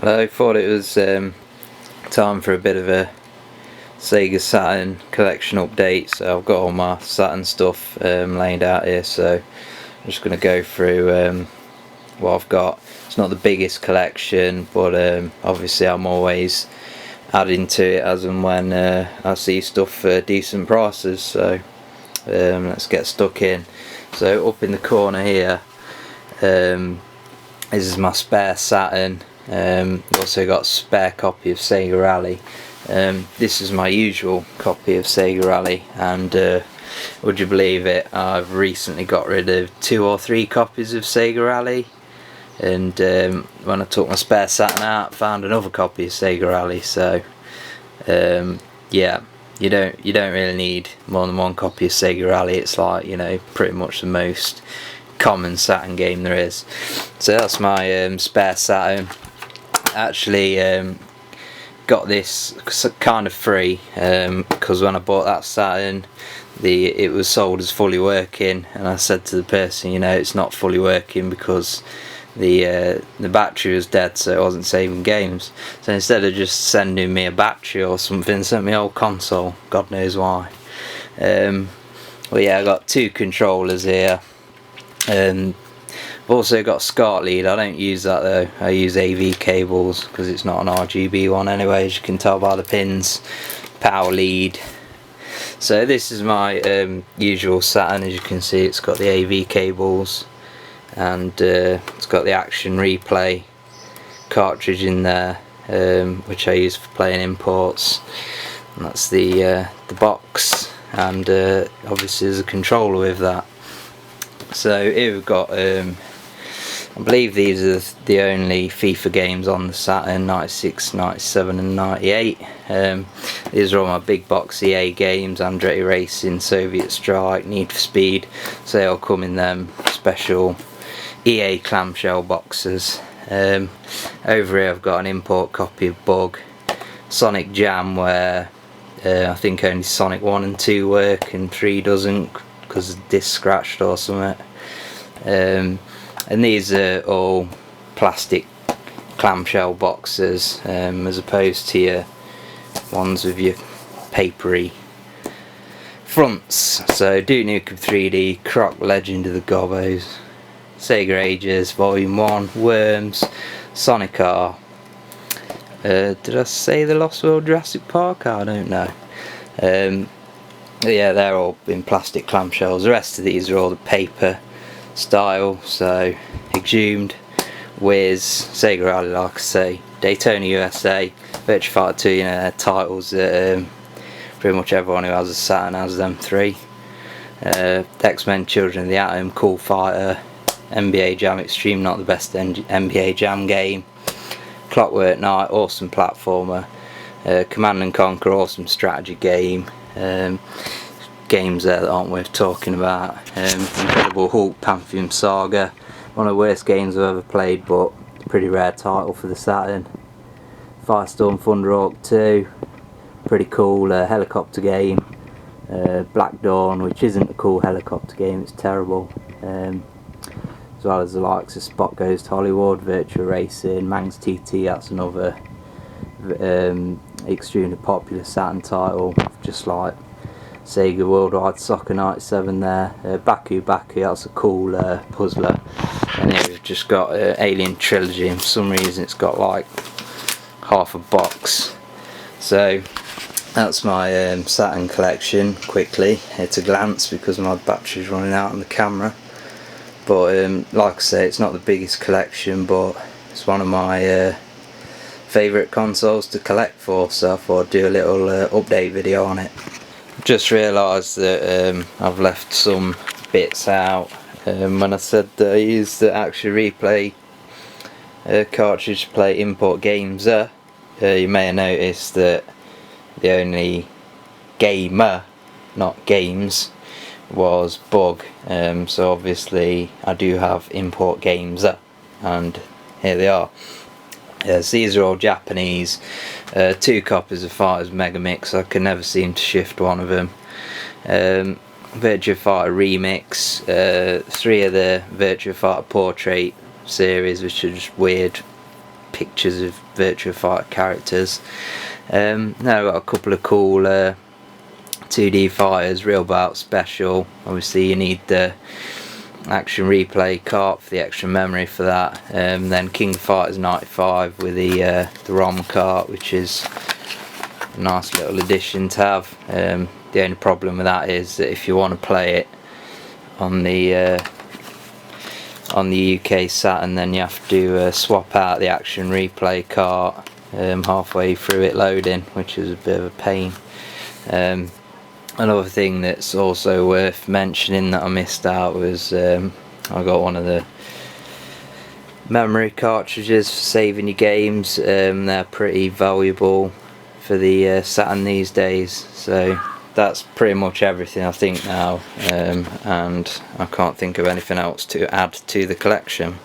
Hello, thought it was time for a bit of a Sega Saturn collection update. So I've got all my Saturn stuff laid out here, so I'm just going to go through what I've got. It's not the biggest collection, but obviously I'm always adding to it as and when I see stuff for decent prices, so let's get stuck in. So up in the corner here, this is my spare Saturn. Also got a spare copy of Sega Rally. This is my usual copy of Sega Rally, and would you believe it, I've recently got rid of 2 or 3 copies of Sega Rally, and when I took my spare Saturn out, found another copy of Sega Rally. So yeah, you don't really need more than one copy of Sega Rally. It's like, you know, pretty much the most common Saturn game there is. So that's my spare Saturn. Actually got this kind of free because when I bought that Saturn, it was sold as fully working, and I said to the person, you know, it's not fully working because the battery was dead, so it wasn't saving games. So instead of just sending me a battery or something, sent me a whole console. God knows why. Well, yeah, I got 2 controllers here. I've also got a SCART lead. I don't use that though. I use AV cables because it's not an RGB one anyway, as you can tell by the pins. Power lead. So this is my usual Saturn. As you can see, it's got the AV cables, and it's got the action replay cartridge in there, which I use for playing imports. And that's the box, and obviously there's a controller with that. So here we've got, I believe these are the only FIFA games on the Saturn, 96, 97 and 98. These are all my big box EA games: Andretti Racing, Soviet Strike, Need for Speed. So they all come in them special EA clamshell boxes. Over here I've got an import copy of Bug, Sonic Jam, where I think only Sonic 1 and 2 work and 3 doesn't because the disc scratched or something. And these are all plastic clamshell boxes, as opposed to your ones with your papery fronts. So Duke Nukem 3D, Croc Legend of the Gobos, Sega Ages Volume 1, Worms, Sonic R. Did I say the Lost World Jurassic Park? I don't know. Yeah, they're all in plastic clamshells. The rest of these are all the paper style, so Exhumed, Wiz, Sega Rally, like I say, Daytona USA, Virtua Fighter 2, you know, they're titles that pretty much everyone who has a Saturn has them 3. X-Men Children of the Atom, Cool Fighter, NBA Jam Extreme, not the best NBA Jam game, Clockwork Knight, awesome platformer, Command and Conquer, awesome strategy game. Games there that aren't worth talking about. Incredible Hulk, Pantheon Saga, one of the worst games I've ever played, but pretty rare title for the Saturn. Firestorm Thunderhawk 2, pretty cool helicopter game. Black Dawn, which isn't a cool helicopter game, it's terrible. As well as the likes of Spot Goes to Hollywood, Virtua Racing, Manx TT, that's another extremely popular Saturn title, just like Sega Worldwide Soccer 97 there. Baku, that's a cool puzzler. And here we've just got Alien Trilogy, and for some reason it's got like half a box. So that's my Saturn collection, quickly at a glance, because my battery's running out on the camera. But like I say, it's not the biggest collection, but it's one of my favourite consoles to collect for, so I thought I'd do a little update video on it. Just realised that I've left some bits out when I said that I used the Action Replay cartridge to play import games. You may have noticed that the only gamer, not games, was Bug. So obviously I do have import games, and here they are. So these are all Japanese. 2 copies of Fighters Megamix. I can never seem to shift one of them. Virtua Fighter Remix. 3 of the Virtua Fighter Portrait series, which are just weird pictures of Virtua Fighter characters. Now I've got a couple of cool 2D fighters, Real Bout Special. Obviously you need the action replay cart for the extra memory for that. Then King of Fighters 95 with the ROM cart, which is a nice little addition to have. The only problem with that is that if you want to play it on the UK Saturn, then you have to swap out the action replay cart halfway through it loading, which is a bit of a pain. Another thing that's also worth mentioning that I missed out was I got one of the memory cartridges for saving your games. They're pretty valuable for the Saturn these days, so that's pretty much everything I think now, and I can't think of anything else to add to the collection.